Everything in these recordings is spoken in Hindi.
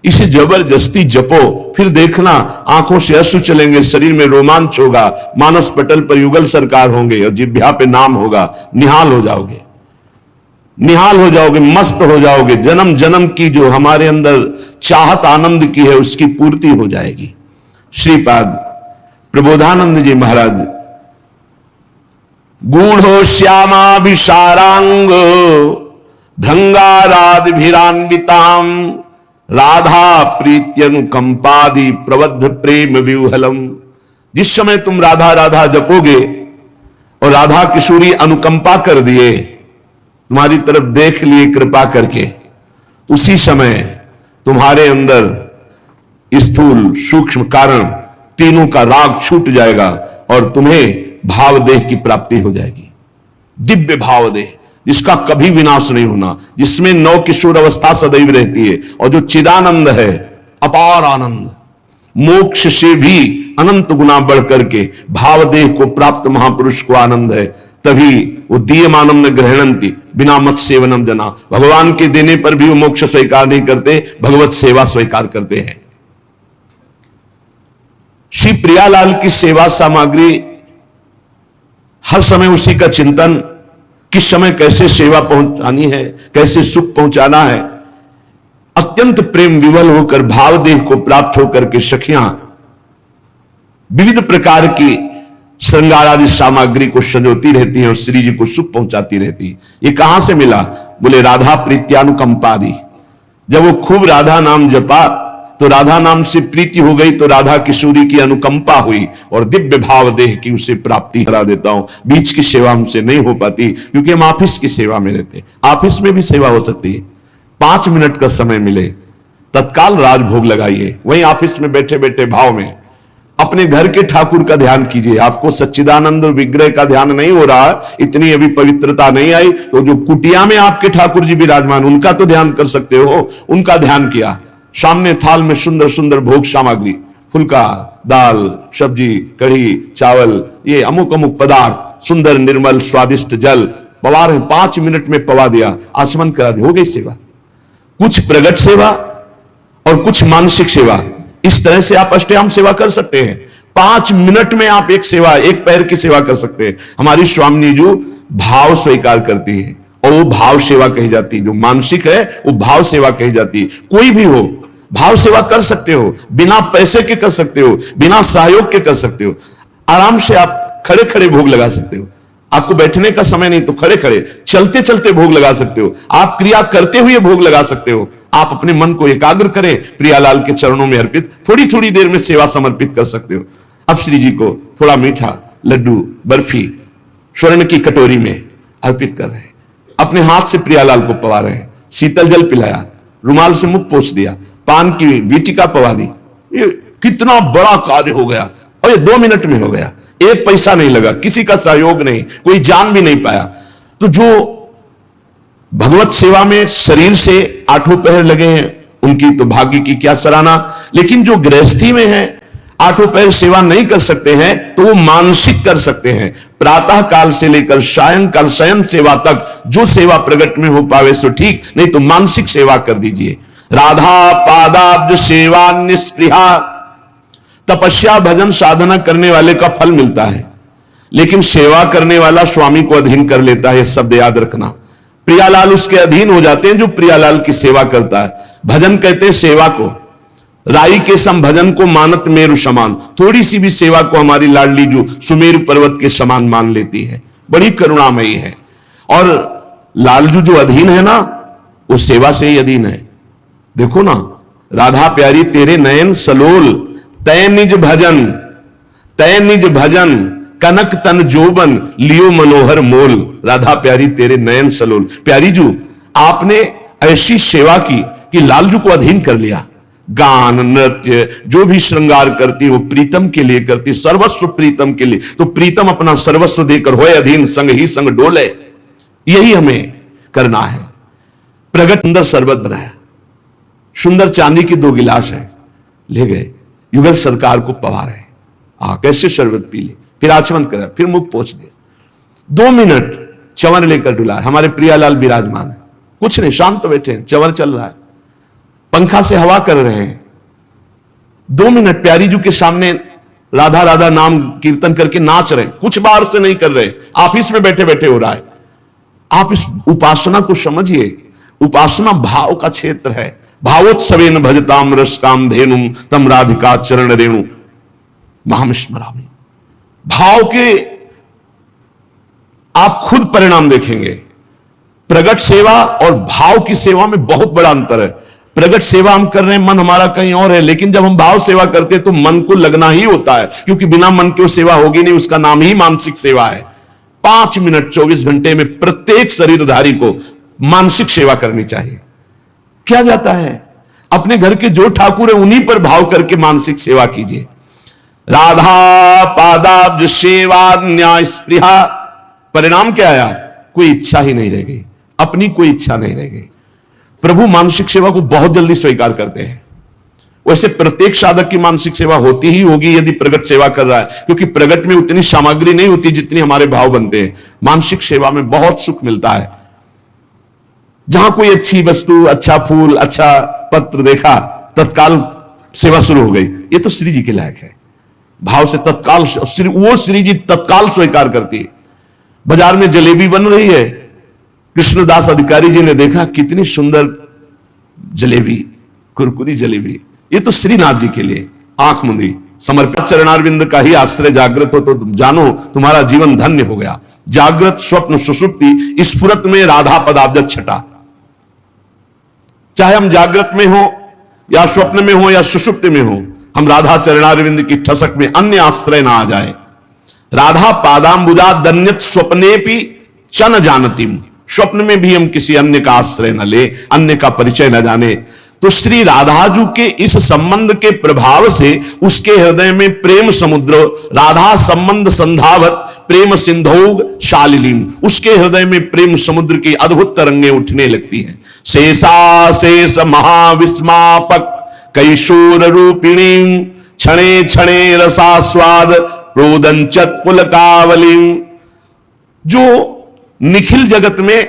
इसे जबरदस्ती जपो, फिर देखना आंखों से अश्रु चलेंगे, शरीर में रोमांच होगा, मानस पटल पर युगल सरकार होंगे और जिह्वा पे नाम होगा। निहाल हो जाओगे, निहाल हो जाओगे, मस्त हो जाओगे। जन्म जन्म की जो हमारे अंदर चाहत आनंद की है उसकी पूर्ति हो जाएगी। श्रीपाद प्रबोधानंद जी महाराज गूढ़ो श्यामाभिसारांग भृंगारादिभिरान्विताम राधा प्रीत्यनुकंपादि प्रबद्ध प्रेम विह्वलम। जिस समय तुम राधा राधा जपोगे और राधा किशोरी अनुकंपा कर दिए, तुम्हारी तरफ देख लिए कृपा करके, उसी समय तुम्हारे अंदर स्थूल सूक्ष्म कारण तीनों का राग छूट जाएगा और तुम्हें भावदेह की प्राप्ति हो जाएगी। दिव्य भावदेह जिसका कभी विनाश नहीं होना, जिसमें नव किशोर अवस्था सदैव रहती है और जो चिदानंद है, अपार आनंद, मोक्ष से भी अनंत गुना बढ़ करके भावदेह को प्राप्त महापुरुष को आनंद है। तभी वो दीयमानम न ग्रहणंती बिना मत सेवनम जना। भगवान के देने पर भी वो मोक्ष स्वीकार नहीं करते, भगवत सेवा स्वीकार करते हैं। श्री प्रियालाल की सेवा सामग्री हर समय उसी का चिंतन, किस समय कैसे सेवा पहुंचानी है, कैसे सुख पहुंचाना है। अत्यंत प्रेम विवल होकर भावदेह को प्राप्त होकर के सखियां विविध प्रकार की श्रृंगार आदि सामग्री को संजोती रहती है और श्री जी को सुख पहुंचाती रहती है। ये कहां से मिला? बोले राधा प्रीत्यानुकंपादि। जब वो खूब राधा नाम जपा तो राधा नाम से प्रीति हो गई, तो राधा किशोरी की अनुकंपा हुई और दिव्य भाव देह की उसे प्राप्ति करा देता हूं। बीच की सेवा हमसे नहीं हो पाती क्योंकि हम ऑफिस की सेवा में रहते। ऑफिस में भी सेवा हो सकती है, 5 मिनट का समय मिले तत्काल राजभोग लगाइए, वहीं ऑफिस में बैठे बैठे भाव में अपने घर के ठाकुर का ध्यान कीजिए। आपको सच्चिदानंद विग्रह का ध्यान नहीं हो रहा, इतनी अभी पवित्रता नहीं आई, तो जो कुटिया में आपके ठाकुर जी विराजमान उनका तो ध्यान कर सकते हो। उनका ध्यान किया, सामने थाल में सुंदर सुंदर भोग सामग्री, फुल्का, दाल, सब्जी, कढ़ी, चावल, ये अमुक अमुक पदार्थ, सुंदर निर्मल स्वादिष्ट जल पवा रहे, 5 मिनट में पवा दिया, आचमन करा दिया, हो गई सेवा। कुछ प्रगट सेवा और कुछ मानसिक सेवा, इस तरह से आप अष्टयाम सेवा कर सकते हैं। 5 मिनट में आप एक सेवा, एक पैर की सेवा कर सकते हैं। हमारी स्वामी जी भाव स्वीकार करती है और वो भाव सेवा कही जाती है। जो मानसिक है वो भाव सेवा कही जाती है। कोई भी हो भाव सेवा कर सकते हो, बिना पैसे के कर सकते हो, बिना सहयोग के कर सकते हो। आराम से आप खड़े खड़े भोग लगा सकते हो। आपको बैठने का समय नहीं तो खड़े खड़े चलते चलते भोग लगा सकते हो। आप क्रिया करते हुए भोग लगा सकते हो। आप अपने मन को एकाग्र करें, प्रियालाल के चरणों में अर्पित थोड़ी थोड़ी देर में सेवा समर्पित कर सकते हो। अब श्री जी को थोड़ा मीठा, लड्डू, बर्फी स्वर्ण की कटोरी में अर्पित कर रहे हैं। अपने हाथ से प्रियालाल को पवा रहे हैं। शीतल जल पिलाया, रुमाल से मुख पोंछ दिया, पान की बीटिका पवा दी। ये कितना बड़ा कार्य हो गया और ये 2 मिनट में हो गया। 1 पैसा नहीं लगा, किसी का सहयोग नहीं, कोई जान भी नहीं पाया। तो जो भगवत सेवा में शरीर से 8 पहर लगे हैं उनकी तो भाग्य की क्या सराहना। लेकिन जो गृहस्थी में है 8 पहर सेवा नहीं कर सकते हैं तो वो मानसिक कर सकते हैं। प्रातः काल से लेकर सायंकाल शयन सेवा तक जो सेवा प्रकट में हो पावे सो ठीक, नहीं तो मानसिक सेवा कर दीजिए। राधा पादाब्ज सेवा निस्पृहा, तपस्या भजन साधना करने वाले का फल मिलता है, लेकिन सेवा करने वाला स्वामी को अधीन कर लेता है। शब्द याद रखना। प्रियालाल उसके अधीन हो जाते हैं जो प्रियालाल की सेवा करता है। भजन कहते हैं सेवा को, राई के सम भजन को मानत मेरु समान। थोड़ी सी भी सेवा को हमारी लाडली जो सुमेरु पर्वत के समान मान लेती है, बड़ी करुणामयी है। और लालजू जो अधीन है ना, वो सेवा से ही अधीन है। देखो ना, राधा प्यारी तेरे नयन सलोल, तय निज भजन, तय निज भजन, कनक तन जोबन, लियो मनोहर मोल। राधा प्यारी तेरे नयन सलोल। प्यारी जू आपने ऐसी सेवा की कि लालजू को अधीन कर लिया। गान नृत्य जो भी श्रृंगार करती वो प्रीतम के लिए करती, सर्वस्व प्रीतम के लिए। तो प्रीतम अपना सर्वस्व देकर होए अधीन, संग ही संग डोले। यही हमें करना है। प्रगट सुंदर शरबत बनाया, सुंदर चांदी की 2 गिलास है, ले गए, युगल सरकार को पवा रहे। कैसे शरबत पी ले, फिर आचमन करा, फिर मुख पोंछ दे। 2 मिनट चंवर लेकर डुला। हमारे प्रियालाल विराजमान है, कुछ नहीं, शांत बैठे हैं, चंवर चल रहा है। पंखा से हवा कर रहे हैं, 2 मिनट प्यारी जी के सामने राधा राधा नाम कीर्तन करके नाच रहे हैं, कुछ बार से नहीं कर रहे, ऑफिस में बैठे बैठे हो रहा है। आप इस उपासना को समझिए, उपासना भाव का क्षेत्र है। भावोत्सवेन भजताम रसकाम धेनुम तम राधिका चरण रेणु महाम स्मरामि। भाव के आप खुद परिणाम देखेंगे। प्रगट सेवा और भाव की सेवा में बहुत बड़ा अंतर है। प्रगट सेवा हम कर रहे हैं, मन हमारा कहीं और है, लेकिन जब हम भाव सेवा करते हैं तो मन को लगना ही होता है, क्योंकि बिना मन के वो सेवा होगी नहीं, उसका नाम ही मानसिक सेवा है। 5 मिनट 24 घंटे में प्रत्येक शरीरधारी को मानसिक सेवा करनी चाहिए। क्या जाता है, अपने घर के जो ठाकुर है उन्हीं पर भाव करके मानसिक सेवा कीजिए। राधा पादाब्ज सेवा न्याय स्पृहा, परिणाम क्या आया? कोई इच्छा ही नहीं रह गई, अपनी कोई इच्छा नहीं रह गई। प्रभु मानसिक सेवा को बहुत जल्दी स्वीकार करते हैं। वैसे प्रत्येक साधक की मानसिक सेवा होती ही होगी यदि प्रगट सेवा कर रहा है, क्योंकि प्रगट में उतनी सामग्री नहीं होती जितनी हमारे भाव बनते हैं। मानसिक सेवा में बहुत सुख मिलता है। जहां कोई अच्छी वस्तु, अच्छा फूल, अच्छा पत्र देखा, तत्काल सेवा शुरू हो गई। ये तो श्री जी के लायक है। भाव से तत्काल वो श्री जी तत्काल स्वीकार करती है। बाजार में जलेबी बन रही है, कृष्णदास अधिकारी जी ने देखा कितनी सुंदर जलेबी, कुरकुरी जलेबी, ये तो श्रीनाथ जी के लिए। आंख मुंदी, समर्पित चरणारविंद का ही आश्रय जागृत हो तो जानो तुम्हारा जीवन धन्य हो गया। जागृत स्वप्न सुषुप्ति स्फुरत में राधा पदाब्ज छटा। चाहे हम जागृत में हो या स्वप्न में हो या सुषुप्ति में हो, हम राधा चरणारविंद की ठसक में अन्य आश्रय ना आ जाए। राधा पादाम्बुजा दन्यत स्वप्ने भी च न जानतीम, स्वप्न में भी हम किसी अन्य का आश्रय न ले, अन्य का परिचय न जाने। तो श्री राधाजू के इस संबंध के प्रभाव से उसके हृदय में प्रेम समुद्र, राधा संबंध संधावत प्रेम सिंधौग शालिलीम, उसके हृदय में प्रेम समुद्र की अद्भुत तरंगें उठने लगती हैं। शेषा शेष महाविस्मापक कैशोर रूपिणी क्षणे क्षणे रसास्वाद रोदंचत पुलकावली। जो निखिल जगत में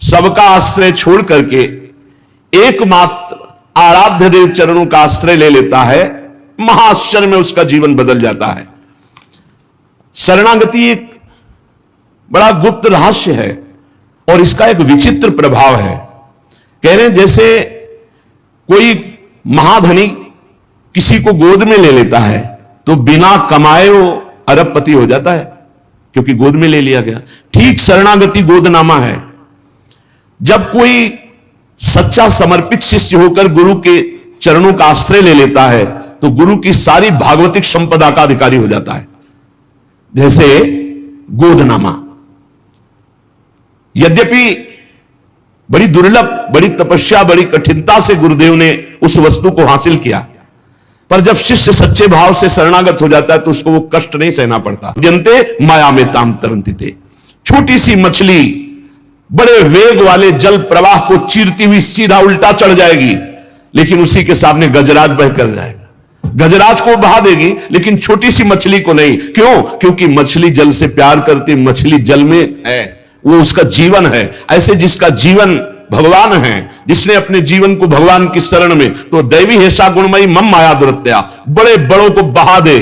सबका आश्रय छोड़ करके एकमात्र आराध्य देव चरणों का आश्रय ले लेता है, महाआश्चर्य में उसका जीवन बदल जाता है। शरणागति एक बड़ा गुप्त रहस्य है और इसका एक विचित्र प्रभाव है। कह रहे हैं जैसे कोई महाधनी किसी को गोद में ले लेता है तो बिना कमाए वो अरबपति हो जाता है, क्योंकि गोद में ले लिया गया। ठीक शरणागति गोदनामा है। जब कोई सच्चा समर्पित शिष्य होकर गुरु के चरणों का आश्रय ले लेता है तो गुरु की सारी भागवतिक संपदा का अधिकारी हो जाता है, जैसे गोदनामा। यद्यपि बड़ी दुर्लभ, बड़ी तपस्या, बड़ी कठिनता से गुरुदेव ने उस वस्तु को हासिल किया, पर जब शिष्य सच्चे भाव से शरणागत हो जाता है तो उसको वो कष्ट नहीं सहना पड़ता। जनते माया में ताम तरंती थे। छोटी सी मछली बड़े वेग वाले जल प्रवाह को चीरती हुई सीधा उल्टा चढ़ जाएगी, लेकिन उसी के सामने गजराज बहकर जाएगा। गजराज को बहा देगी, लेकिन छोटी सी मछली को नहीं। क्यों? क्योंकि मछली जल से प्यार करती, मछली जल में है, वो उसका जीवन है। ऐसे जिसका जीवन भगवान है, जिसने अपने जीवन को भगवान की शरण में, तो दैवी हेषा गुणमयी मम माया दुरत्या, बड़े बड़ों को बहा दे।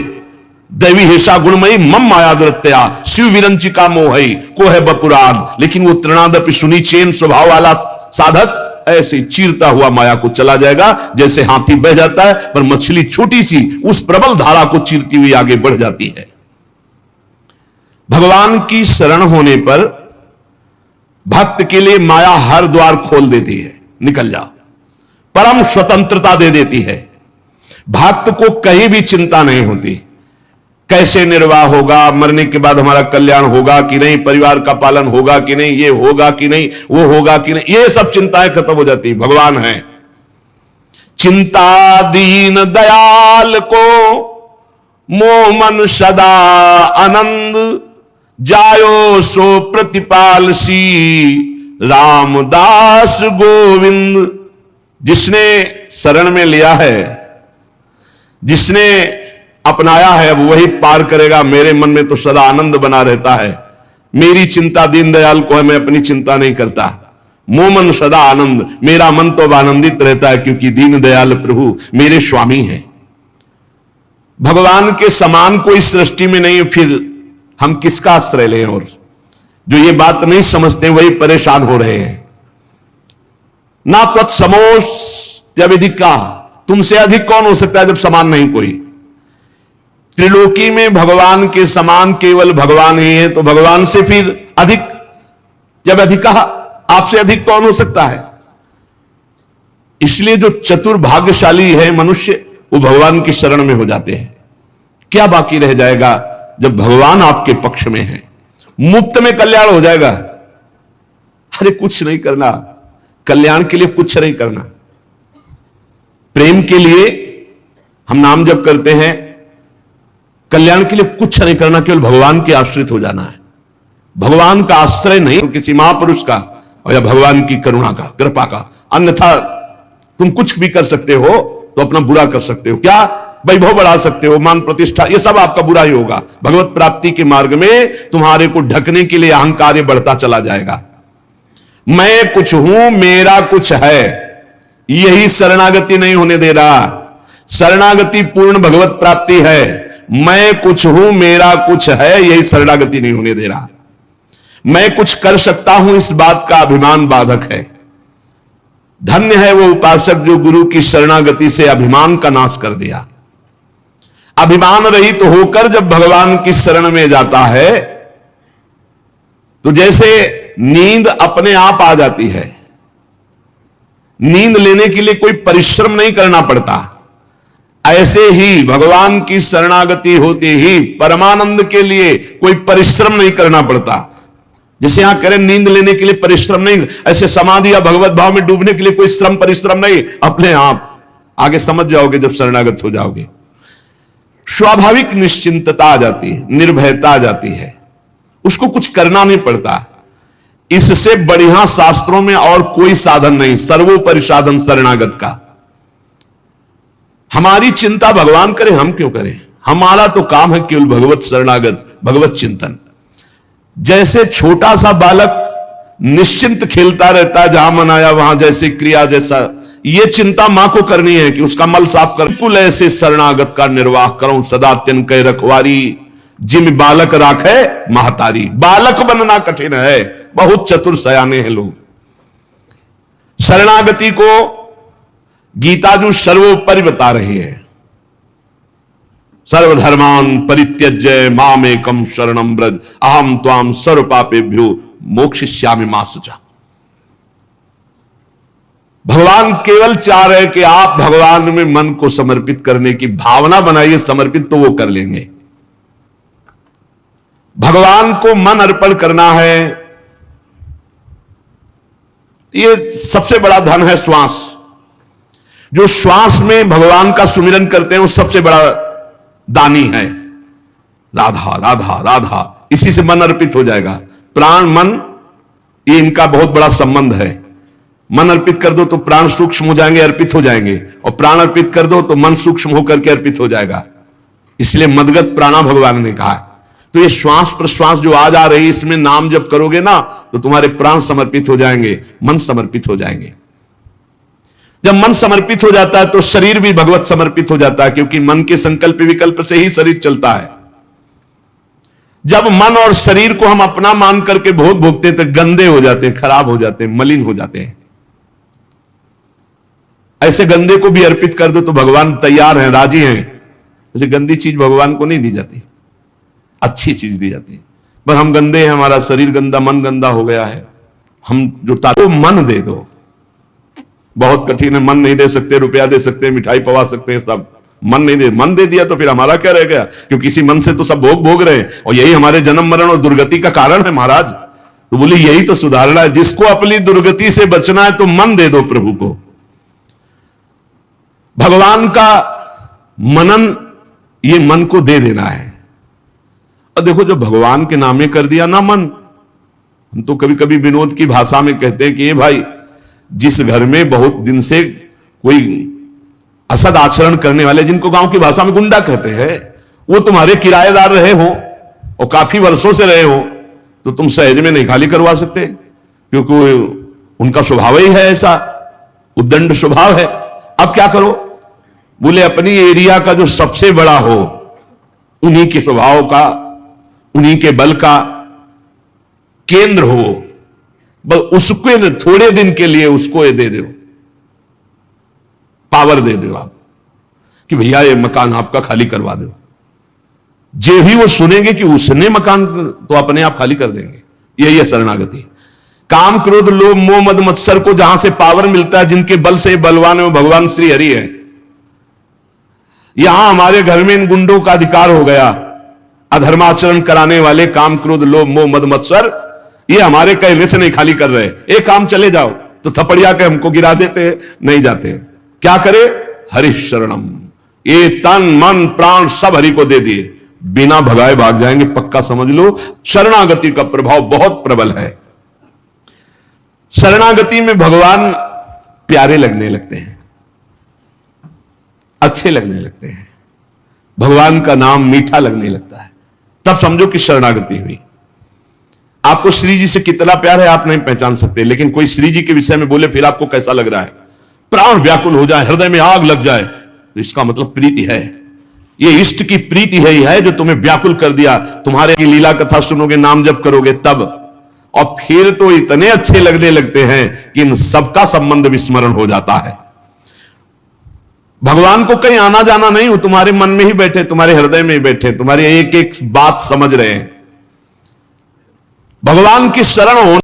दैवी हेषा गुणमयी मम माया दुरत्या शिव विरंचिका मोहई को है बपुरान। लेकिन वो तृणादपि सुनी चेन स्वभाव वाला साधक ऐसे चीरता हुआ माया को चला जाएगा, जैसे हाथी बह जाता है, पर मछली छोटी सी उस प्रबल धारा को चीरती हुई आगे बढ़ जाती है। भगवान की शरण होने पर भक्त के लिए माया हर द्वार खोल देती है, निकल जा, परम स्वतंत्रता दे देती है। भक्त को कहीं भी चिंता नहीं होती, कैसे निर्वाह होगा, मरने के बाद हमारा कल्याण होगा कि नहीं, परिवार का पालन होगा कि नहीं, ये होगा कि नहीं, वो होगा कि नहीं, ये सब चिंताएं खत्म हो जाती। भगवान है। चिंता दीन दयाल को मोह मन सदा आनंद, जायो सो प्रतिपाल सी रामदास गोविंद। जिसने शरण में लिया है, जिसने अपनाया है, वो वही पार करेगा। मेरे मन में तो सदा आनंद बना रहता है। मेरी चिंता दीनदयाल को है, मैं अपनी चिंता नहीं करता। मोमन सदा आनंद, मेरा मन तो आनंदित रहता है क्योंकि दीन दयाल प्रभु मेरे स्वामी हैं। भगवान के समान कोई सृष्टि में नहीं, फिर हम किसका आश्रय लें? और जो ये बात नहीं समझते वही परेशान हो रहे हैं। ना तत्समोस जब अधिका, तुमसे अधिक कौन हो सकता है जब समान नहीं कोई? त्रिलोकी में भगवान के समान केवल भगवान ही है, तो भगवान से फिर अधिक जब अधिका, आपसे अधिक कौन हो सकता है? इसलिए जो चतुर भाग्यशाली है मनुष्य, वो भगवान की शरण में हो जाते हैं। क्या बाकी रह जाएगा जब भगवान आपके पक्ष में है? मुफ्त में कल्याण हो जाएगा। अरे कुछ नहीं करना, कल्याण के लिए कुछ नहीं करना। प्रेम के लिए हम नाम जप करते हैं, कल्याण के लिए कुछ नहीं करना, केवल भगवान के आश्रित हो जाना है। भगवान का आश्रय नहीं तो किसी महापुरुष का और या भगवान की करुणा का, कृपा का। अन्यथा तुम कुछ भी कर सकते हो तो अपना बुरा कर सकते हो। क्या? वैभव बढ़ा सकते हो, मान प्रतिष्ठा, ये सब आपका बुरा ही होगा। भगवत प्राप्ति के मार्ग में तुम्हारे को ढकने के लिए अहंकार बढ़ता चला जाएगा। मैं कुछ हूं, मेरा कुछ है, यही शरणागति नहीं होने दे रहा। शरणागति पूर्ण भगवत प्राप्ति है। मैं कुछ हूं, मेरा कुछ है, यही शरणागति नहीं होने दे रहा। मैं कुछ कर सकता हूं, इस बात का अभिमान बाधक है। धन्य है वो उपासक जो गुरु की शरणागति से अभिमान का नाश कर दिया। अभिमान रहित तो होकर जब भगवान की शरण में जाता है तो जैसे नींद अपने आप आ जाती है। नींद लेने के लिए कोई परिश्रम नहीं करना पड़ता। ऐसे ही भगवान की शरणागति होते ही परमानंद के लिए कोई परिश्रम नहीं करना पड़ता। जैसे यहां करें नींद लेने के लिए परिश्रम नहीं, ऐसे समाधि या भगवत भाव में डूबने के लिए कोई श्रम परिश्रम नहीं, अपने आप आगे समझ जाओगे जब शरणागत हो जाओगे। स्वाभाविक निश्चिंतता आ जाती है, निर्भयता आ जाती है, उसको कुछ करना नहीं पड़ता। इससे बढ़िया शास्त्रों में और कोई साधन नहीं, सर्वोपरि साधन शरणागत का। हमारी चिंता भगवान करे, हम क्यों करें? हमारा तो काम है केवल भगवत शरणागत, भगवत चिंतन। जैसे छोटा सा बालक निश्चिंत खेलता रहता है, जहां मन आया वहां जैसे क्रिया, जैसा ये चिंता मां को करनी है कि उसका मल साफ कर। कुल ऐसे शरणागत का निर्वाह करो सदा त्यन कै रखवारी, जिम बालक राखे महतारी। बालक बनना कठिन है, बहुत चतुर सयाने हैं लोग। शरणागति को गीता जो सर्वोपरि बता रही है। सर्वधर्मान परित्यज्य मामेकम शरणम व्रज, अहम त्वाम सर्व पापेभ्यो मोक्षयिष्यामि मा शुचा। भगवान केवल चाह रहे कि आप भगवान में मन को समर्पित करने की भावना बनाइए, समर्पित तो वो कर लेंगे। भगवान को मन अर्पण करना है, ये सबसे बड़ा धन है श्वास। जो श्वास में भगवान का सुमिरन करते हैं वो सबसे बड़ा दानी है। राधा राधा राधा, इसी से मन अर्पित हो जाएगा। प्राण मन ये इनका बहुत बड़ा संबंध है। मन अर्पित कर दो तो प्राण सूक्ष्म हो जाएंगे, अर्पित हो जाएंगे, और प्राण अर्पित कर दो तो मन सूक्ष्म होकर के अर्पित हो जाएगा। इसलिए मदगत प्राणा भगवान ने कहा। तो ये श्वास प्रश्वास जो आज आ रही, इसमें नाम जब करोगे ना तो तुम्हारे प्राण समर्पित हो जाएंगे, मन समर्पित हो जाएंगे। जब मन समर्पित हो जाता है तो शरीर भी भगवत समर्पित हो जाता है, क्योंकि मन के संकल्प विकल्प से ही शरीर चलता है। जब मन और शरीर को हम अपना मान करके भोग भोगते तो गंदे हो जाते हैं, खराब हो जाते हैं, मलिन हो जाते हैं। ऐसे गंदे को भी अर्पित कर दो तो भगवान तैयार हैं, राजी हैं। ऐसे गंदी चीज भगवान को नहीं दी जाती, अच्छी चीज दी जाती है। पर हम गंदे हैं, हमारा शरीर गंदा, मन गंदा हो गया है। हम जो तो मन दे दो, बहुत कठिन है। मन नहीं दे सकते, रुपया दे सकते, मिठाई पवा सकते हैं, सब मन नहीं दे। मन दे दिया तो फिर हमारा क्या रह गया? क्योंकि इसी मन से तो सब भोग भोग रहे हैं, और यही हमारे जन्म मरण और दुर्गति का कारण है महाराज। तो बोली यही तो सुधारना है। जिसको अपनी दुर्गति से बचना है तो मन दे दो प्रभु को। भगवान का मनन, ये मन को दे देना है। और देखो जो भगवान के नामे कर दिया ना मन, हम तो कभी कभी विनोद की भाषा में कहते हैं कि ये भाई, जिस घर में बहुत दिन से कोई असद आचरण करने वाले, जिनको गांव की भाषा में गुंडा कहते हैं, वो तुम्हारे किराएदार रहे हो और काफी वर्षों से रहे हो, तो तुम सहज में नहीं खाली करवा सकते, क्योंकि उनका स्वभाव ही है ऐसा, उद्दंड स्वभाव है। अब क्या करो? बोले अपनी एरिया का जो सबसे बड़ा हो, उन्हीं के स्वभाव का, उन्हीं के बल का केंद्र हो, बस उसको थोड़े दिन के लिए उसको ये दे दो, पावर दे दो आप कि भैया ये मकान आपका खाली करवा दो। जे ही वो सुनेंगे कि उसने मकान, तो अपने आप खाली कर देंगे। यही है शरणागति। काम क्रोध लोभ मोह मद मत्सर को जहां से पावर मिलता है, जिनके बल से बलवान है वो भगवान श्री हरि है। यहां हमारे घर में इन गुंडों का अधिकार हो गया, अधर्माचरण कराने वाले काम क्रोध लोभ मोह मद मत्सर, ये हमारे कहने से नहीं खाली कर रहे। एक काम चले जाओ तो थपड़िया के हमको गिरा देते, नहीं जाते। क्या करे? हरि शरणम, ये तन मन प्राण सब हरि को दे दिए, बिना भगाए भाग जाएंगे, पक्का समझ लो। शरणागति का प्रभाव बहुत प्रबल है। शरणागति में भगवान प्यारे लगने लगते हैं, अच्छे लगने लगते हैं, भगवान का नाम मीठा लगने लगता है, तब समझो कि शरणागति हुई। आपको श्री जी से कितना प्यार है आप नहीं पहचान सकते, लेकिन कोई श्री जी के विषय में बोले फिर आपको कैसा लग रहा है, प्राण व्याकुल हो जाए, हृदय में आग लग जाए, तो इसका मतलब प्रीति है। ये इष्ट की प्रीति है जो तुम्हें व्याकुल कर दिया। तुम्हारे की लीला कथा सुनोगे, नाम जप करोगे तब, और फिर तो इतने अच्छे लगने लगते हैं कि इन सबका संबंध विस्मरण हो जाता है। भगवान को कहीं आना जाना नहीं, वो तुम्हारे मन में ही बैठे, तुम्हारे हृदय में ही बैठे, तुम्हारी एक एक बात समझ रहे हैं। भगवान की शरण होने